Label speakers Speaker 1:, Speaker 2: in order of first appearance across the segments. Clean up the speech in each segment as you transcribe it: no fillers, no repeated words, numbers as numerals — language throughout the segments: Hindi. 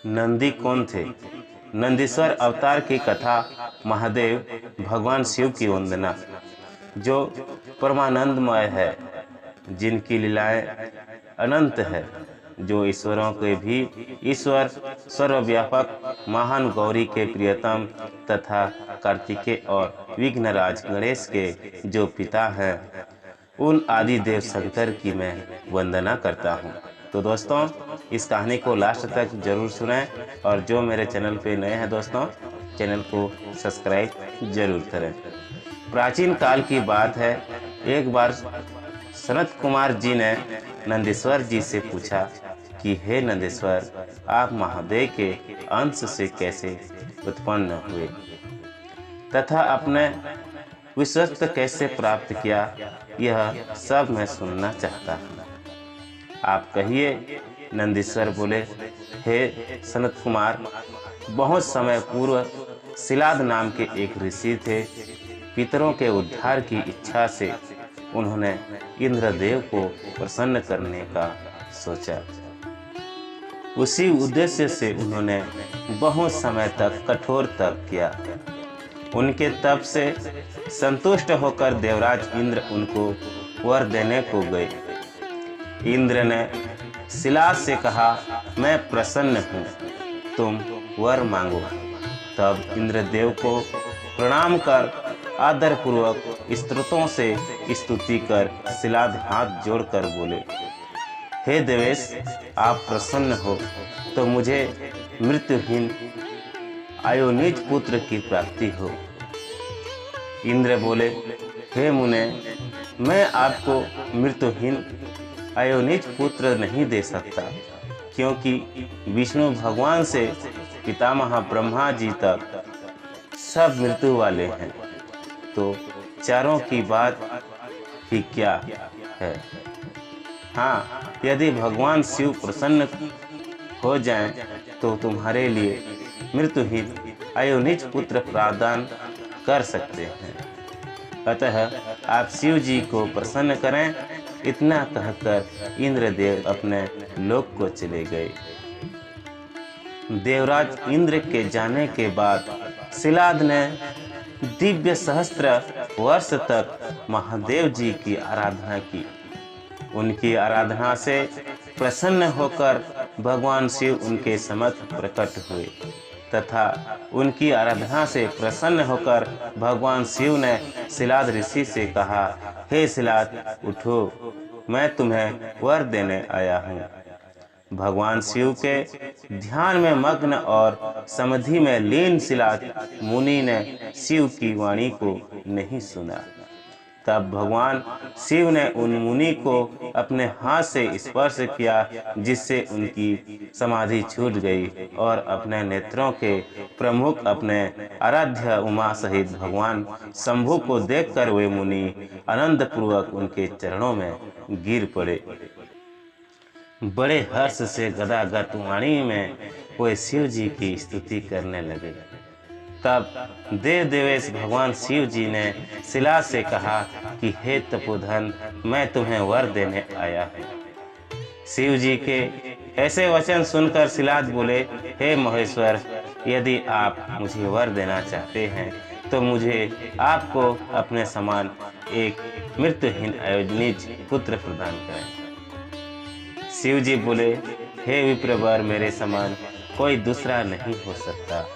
Speaker 1: नंदी कौन थे? नंदीश्वर अवतार की कथा महादेव भगवान शिव की वंदना, जो परमानंदमय है, जिनकी लीलाएं अनंत है, जो ईश्वरों के भी ईश्वर, सर्वव्यापक महान गौरी के प्रियतम तथा कार्तिकेय और विघ्नराज गणेश के जो पिता हैं, उन आदि देव शंकर की मैं वंदना करता हूँ। तो दोस्तों, इस कहानी को लास्ट तक जरूर सुनें, और जो मेरे चैनल पे नए हैं दोस्तों, चैनल को सब्सक्राइब जरूर करें। प्राचीन काल की बात है, एक बार सनत कुमार जी ने नंदीश्वर जी से पूछा कि हे नंदीश्वर, आप महादेव के अंश से कैसे उत्पन्न हुए तथा अपने विश्वस्त कैसे प्राप्त किया, यह सब मैं सुनना चाहता हूँ। आप कहिए। नंदीश्वर बोले, हे सनत कुमार, बहुत समय पूर्व सिलाद नाम के एक ऋषि थे। पितरों के उद्धार की इच्छा से उन्होंने इंद्रदेव को प्रसन्न करने का सोचा। उसी उद्देश्य से उन्होंने बहुत समय तक कठोर तप किया। उनके तप से संतुष्ट होकर देवराज इंद्र उनको वर देने को गए। इंद्र ने सिलाद से कहा, मैं प्रसन्न हूँ, तुम वर मांगो। तब इंद्रदेव को प्रणाम कर आदर पूर्वक स्तुतियों से स्तुति कर सिलाद हाथ जोड़कर बोले, हे देवेश, आप प्रसन्न हो तो मुझे मृत्युहीन अयोनिज पुत्र की प्राप्ति हो। इंद्र बोले, हे मुने, मैं आपको मृत्युहीन अयोनिज पुत्र नहीं दे सकता, क्योंकि विष्णु भगवान से पितामह ब्रह्मा जी तक सब मृत्यु वाले हैं, तो चारों की बात ही क्या है। हाँ, यदि भगवान शिव प्रसन्न हो जाएं, तो तुम्हारे लिए मृत्युहीन अयोनिज पुत्र प्रदान कर सकते हैं। अतः आप शिव जी को प्रसन्न करें। इतना कहकर इंद्रदेव अपने लोक को चले गए। देवराज इंद्र के जाने के बाद सिलाद ने दिव्य सहस्त्र वर्ष तक महादेव जी की आराधना की। उनकी आराधना से प्रसन्न होकर भगवान शिव उनके समक्ष प्रकट हुए तथा उनकी आराधना से प्रसन्न होकर भगवान शिव ने सिलाद ऋषि से कहा, हे सिलाद, उठो, मैं तुम्हें वर देने आया हूँ। भगवान शिव के ध्यान में मग्न और समाधि में लीन सिलाद मुनि ने शिव की वाणी को नहीं सुना। तब भगवान शिव ने उन मुनि को अपने हाथ से स्पर्श किया, जिससे उनकी समाधि छूट गई, और अपने नेत्रों के प्रमुख अपने आराध्य उमा सहित भगवान शंभु को देखकर वे मुनि आनंद पूर्वक उनके चरणों में गिर पड़े। बड़े हर्ष से गदागद वाणी में वे शिव जी की स्तुति करने लगे। तब देवेश भगवान शिव जी ने सिलाद से कहा कि हे तपोधन, मैं तुम्हें वर देने आया हूँ। शिव जी के ऐसे वचन सुनकर सिलाद बोले, हे महेश्वर, यदि आप मुझे वर देना चाहते हैं तो मुझे आपको अपने समान एक मृत्युहीन अयोनिज पुत्र प्रदान करें। शिव जी बोले, हे विप्रवर, मेरे समान कोई दूसरा नहीं हो सकता,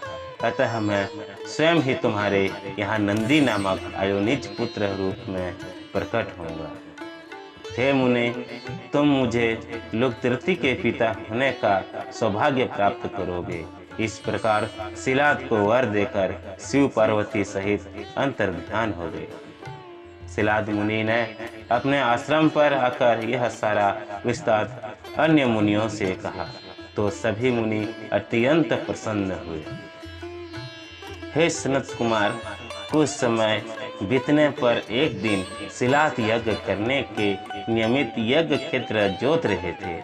Speaker 1: अतः मैं स्वयं ही तुम्हारे यहाँ नंदी नामक अयोनिज पुत्र रूप में प्रकट होऊंगा। हे मुने, तुम मुझे लोकतृप्ति के पिता होने का सौभाग्य प्राप्त करोगे। इस प्रकार सिलाद को वर देकर शिव पार्वती सहित अंतर्ध्यान हो गए। सिलाद मुनि ने अपने आश्रम पर आकर यह सारा विस्तार अन्य मुनियों से कहा, तो सभी मुनि अत्यंत प्रसन्न हुए। हे सनत कुमार, कुछ समय बीतने पर एक दिन सिलाद यज्ञ करने के नियमित यज्ञ क्षेत्र जोत रहे थे।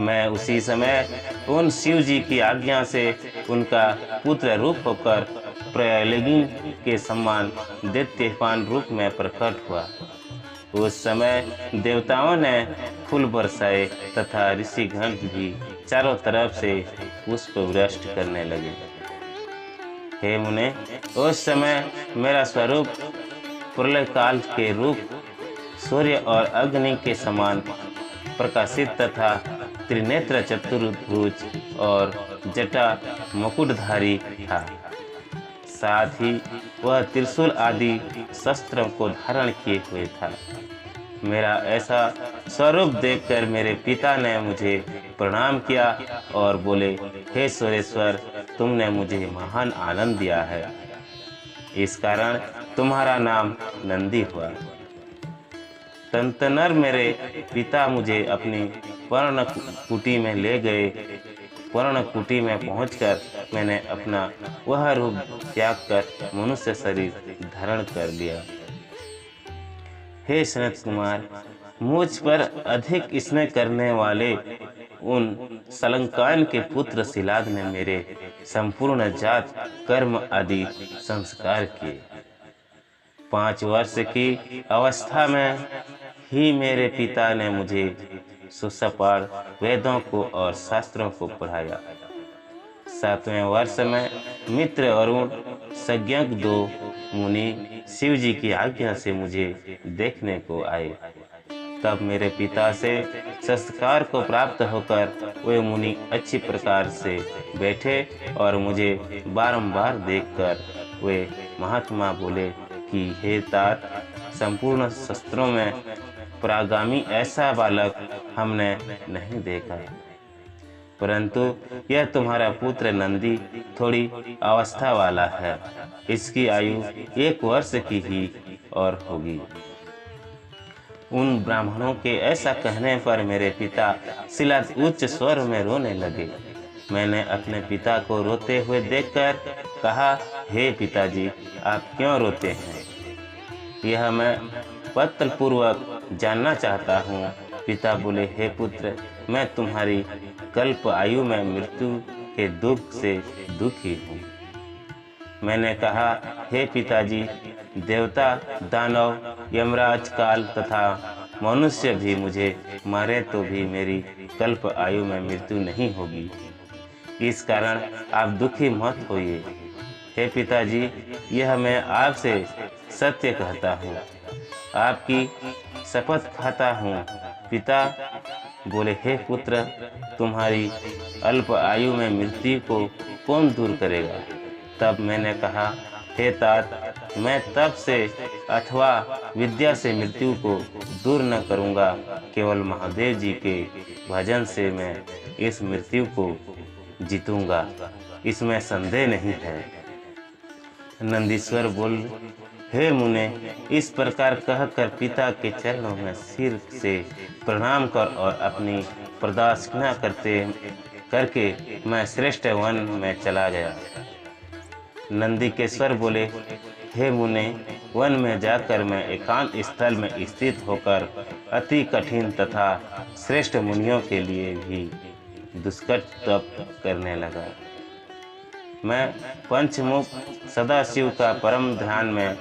Speaker 1: मैं उसी समय उन शिव जी की आज्ञा से उनका पुत्र रूप होकर प्रयागलिंग के समान दैत्यपान रूप में प्रकट हुआ। उस समय देवताओं ने फूल बरसाए तथा ऋषिगण भी चारों तरफ से पुष्प वृष्टि करने लगे। हे मुने, उस समय मेरा स्वरूप प्रलय काल के रूप सूर्य और अग्नि के समान प्रकाशित तथा त्रिनेत्र चतुर्भुज और जटा मुकुटधारी था। साथ ही वह त्रिशूल आदि शस्त्रों को धारण किए हुए था। मेरा ऐसा स्वरूप देखकर मेरे पिता ने मुझे प्रणाम किया और बोले, हे सुरेश्वर, तुमने मुझे महान आनंद दिया है, इस कारण तुम्हारा नाम नंदी हुआ। तंतनर मेरे पिता मुझे अपनी पर्ण कुटी में ले गए। पर्ण कुटी में पहुंचकर मैंने अपना वह रूप त्याग कर मनुष्य शरीर धारण कर लिया। हे सनत कुमार, मुझ पर अधिक स्नेह करने वाले उन सलंकायन के पुत्र शिलाद ने मेरे संपूर्ण जात कर्म आदि संस्कार किए। 5 वर्ष की अवस्था में ही मेरे पिता ने मुझे सुसपार वेदों को और शास्त्रों को पढ़ाया। 7वें वर्ष में मित्र अरुण संज्ञक 2 मुनि शिव जी की आज्ञा से मुझे देखने को आए। तब मेरे पिता से संस्कार को प्राप्त होकर वे मुनि अच्छी प्रकार से बैठे और मुझे बारंबार देखकर वे महात्मा बोले कि हे तात, संपूर्ण शास्त्रों में परागामी ऐसा बालक हमने नहीं देखा, परंतु यह तुम्हारा पुत्र नंदी थोड़ी अवस्था वाला है। इसकी आयु 1 वर्ष की ही और होगी। उन ब्राह्मणों के ऐसा कहने पर मेरे पिता शिलाद उच्च स्वर में रोने लगे। मैंने अपने पिता को रोते हुए देखकर कहा, हे पिताजी, आप क्यों रोते हैं? यह मैं पत्रपूर्वक जानना चाहता हूँ। पिता बोले, हे पुत्र, मैं तुम्हारी कल्प आयु में मृत्यु के दुख से दुखी हूँ। मैंने कहा, हे पिताजी, देवता, दानव, यमराज, काल तथा मनुष्य भी मुझे मारे तो भी मेरी कल्प आयु में मृत्यु नहीं होगी। इस कारण आप दुखी मत होइए। हे पिताजी, यह मैं आपसे सत्य कहता हूँ, आपकी शपथ खाता हूँ। पिता बोले, हे पुत्र, तुम्हारी अल्प आयु में मृत्यु को कौन दूर करेगा? तब मैंने कहा, हे तात, मैं तप से अथवा विद्या से मृत्यु को दूर न करूँगा, केवल महादेव जी के भजन से मैं इस मृत्यु को जीतूँगा, इसमें संदेह नहीं है। नंदीश्वर बोल, हे मुने, इस प्रकार कहकर पिता के चरणों में सिर से प्रणाम कर और अपनी प्रदक्षिणा करके मैं श्रेष्ठ वन में चला गया। नंदीकेश्वर बोले, हे मुने, वन में जाकर मैं एकांत स्थल में स्थित होकर अति कठिन तथा श्रेष्ठ मुनियों के लिए भी दुष्कर तप करने लगा। मैं पंचमुख सदाशिव का परम ध्यान में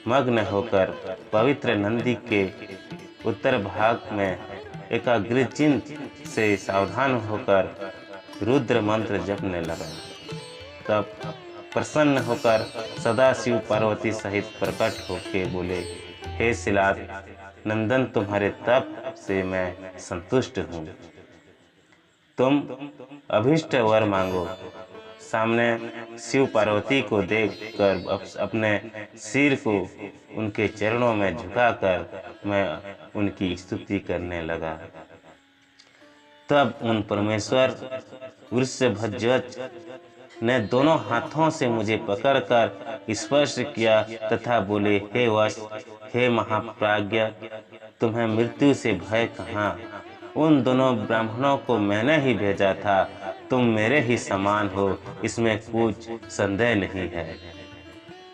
Speaker 1: मग्न होकर पवित्र नंदी के उत्तर भाग में एकाग्रचित्त से सावधान होकर रुद्र मंत्र जपने लगा। तब प्रसन्न होकर सदाशिव पार्वती सहित प्रकट होके बोले, हे शिलाद नंदन, तुम्हारे तप से मैं संतुष्ट हूँ। तुम अभीष्ट वर मांगो। सामने शिव पार्वती को देखकर अपने सिर को उनके चरणों में झुकाकर मैं उनकी स्तुति करने लगा। तब उन परमेश्वर वृषभध्वज ने दोनों हाथों से मुझे पकड़कर स्पर्श किया तथा बोले, हे वश, हे महाप्राज्ञ, तुम्हें मृत्यु से भय कहाँ? उन दोनों ब्राह्मणों को मैंने ही भेजा था, तुम मेरे ही समान हो, इसमें कुछ संदेह नहीं है।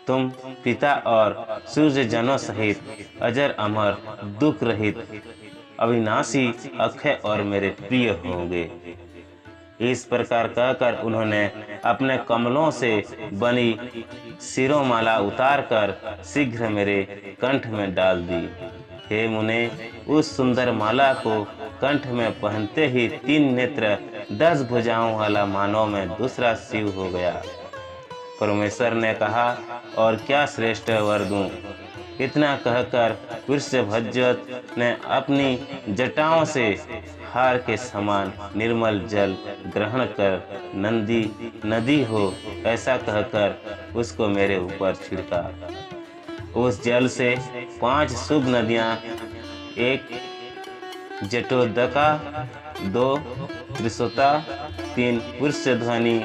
Speaker 1: तुम पिता और सूर्य जनों सहित अजर अमर दुख रहित अविनाशी अक्षय और मेरे प्रिय होंगे। इस प्रकार कहकर उन्होंने अपने कमलों से बनी शिरोमाला उतारकर शीघ्र मेरे कंठ में डाल दी। हे मुने, उस सुंदर माला को कंठ में पहनते ही 3 नेत्र 10 भुजाओं वाला मानव में दूसरा शिव हो गया। परमेश्वर ने कहा, और क्या श्रेष्ठ वर दूं। इतना कहकर वृषभध्वज ने अपनी जटाओं से हार के समान निर्मल जल ग्रहण कर नंदी नदी हो ऐसा कहकर उसको मेरे ऊपर छिड़का। उस जल से 5 शुभ नदियां, एक जटोदका, 2 त्रिशोता, 3 वृषध्वनि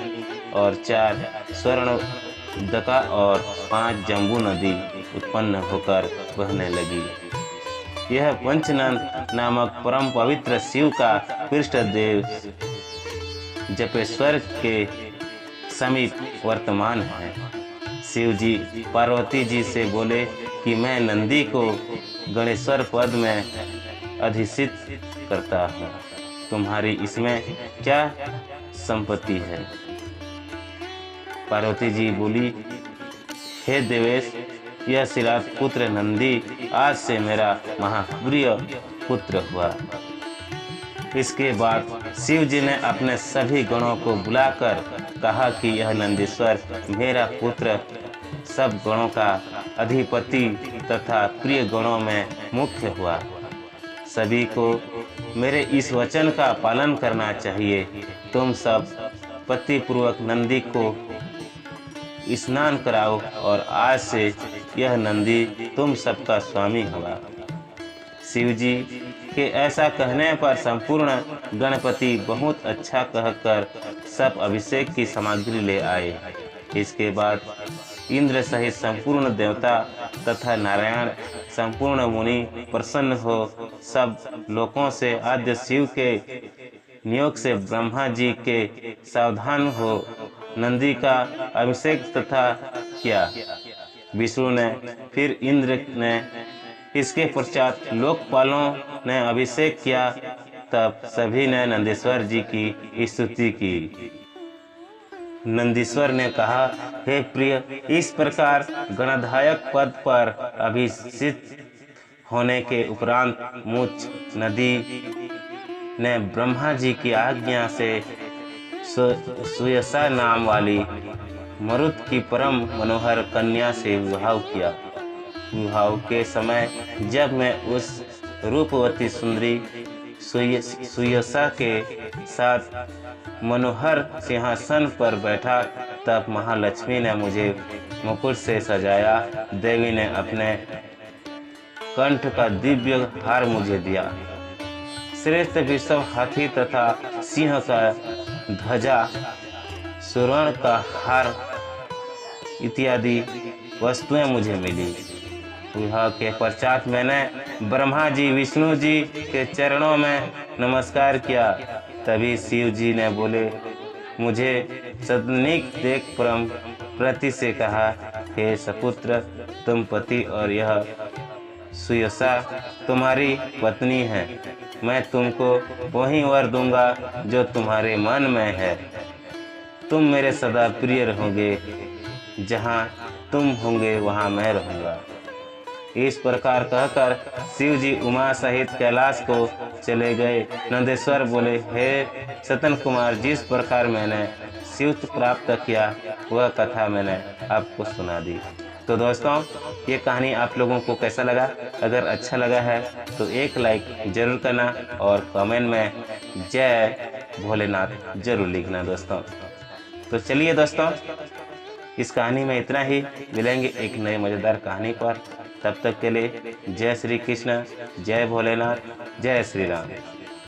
Speaker 1: और 4 स्वर्णदका और 5 जम्बू नदी उत्पन्न होकर बहने लगी। यह पंचनद नामक परम पवित्र शिव का पृष्ठ देव जपेश्वर के समीप वर्तमान है। शिव जी पार्वती जी से बोले कि मैं नंदी को गणेश्वर पद में अधिष्ठित करता हूँ, तुम्हारी इसमें क्या संपत्ति है। पार्वती जी बोली, हे देवेश, यह शिलात पुत्र नंदी आज से मेरा महाप्रिय पुत्र हुआ। इसके बाद शिव जी ने अपने सभी गणों को बुलाकर कहा कि यह नंदीश्वर मेरा पुत्र सब गणों का अधिपति तथा प्रिय गणों में मुख्य हुआ। सभी को मेरे इस वचन का पालन करना चाहिए। तुम सब पति पूर्वक नंदी को स्नान कराओ और आज से यह नंदी तुम सबका स्वामी हुआ। शिव जी के ऐसा कहने पर संपूर्ण गणपति बहुत अच्छा कहकर सब अभिषेक की सामग्री ले आए। इसके बाद इंद्र सहित संपूर्ण देवता तथा नारायण संपूर्ण मुनि प्रसन्न हो सब लोकों से आद्य शिव के नियोग से ब्रह्मा जी के सावधान हो नंदी का अभिषेक तथा किया। विष्णु ने, फिर इंद्र ने, इसके पश्चात लोकपालों ने अभिषेक किया। तब सभी ने नंदीश्वर जी की स्तुति की। नंदीश्वर ने कहा, हे प्रिय, इस प्रकार गणाधायक पद पर अभिषिक्त होने के उपरांत मुझ नदी ने ब्रह्मा जी की आज्ञा से सुयसा नाम वाली मरुत की परम मनोहर कन्या से विवाह किया। विवाह के समय जब मैं उस रूपवती सुंदरी सुयसा के साथ मनोहर सिंहासन पर बैठा, तब महालक्ष्मी ने मुझे मुकुट से सजाया। देवी ने अपने कंठ का दिव्य हार मुझे दिया। श्रेष्ठ विषम हाथी तथा सिंह का ध्वजा, सुवर्ण का हार इत्यादि वस्तुएं मुझे मिली। विवाह के पश्चात मैंने ब्रह्मा जी विष्णु जी के चरणों में नमस्कार किया। तभी शिव जी ने बोले, मुझे सदनिक देख परम प्रति से कहा, हे सपुत्र, तुम पति और यह सुयसा तुम्हारी पत्नी है। मैं तुमको वही वर दूंगा जो तुम्हारे मन में है। तुम मेरे सदा प्रिय रहोगे, जहाँ तुम होंगे वहाँ मैं रहूँगा। इस प्रकार कहकर शिव जी उमा सहित कैलाश को चले गए। नंदेश्वर बोले, हे सतन कुमार, जिस प्रकार मैंने शिव प्राप्त किया वह कथा मैंने आपको सुना दी। तो दोस्तों, ये कहानी आप लोगों को कैसा लगा? अगर अच्छा लगा है तो एक लाइक जरूर करना और कमेंट में जय भोलेनाथ जरूर लिखना दोस्तों। तो चलिए दोस्तों, इस कहानी में इतना ही। मिलेंगे एक नई मज़ेदार कहानी पर। तब तक के लिए जय श्री कृष्ण, जय भोलेनाथ, जय श्री राम।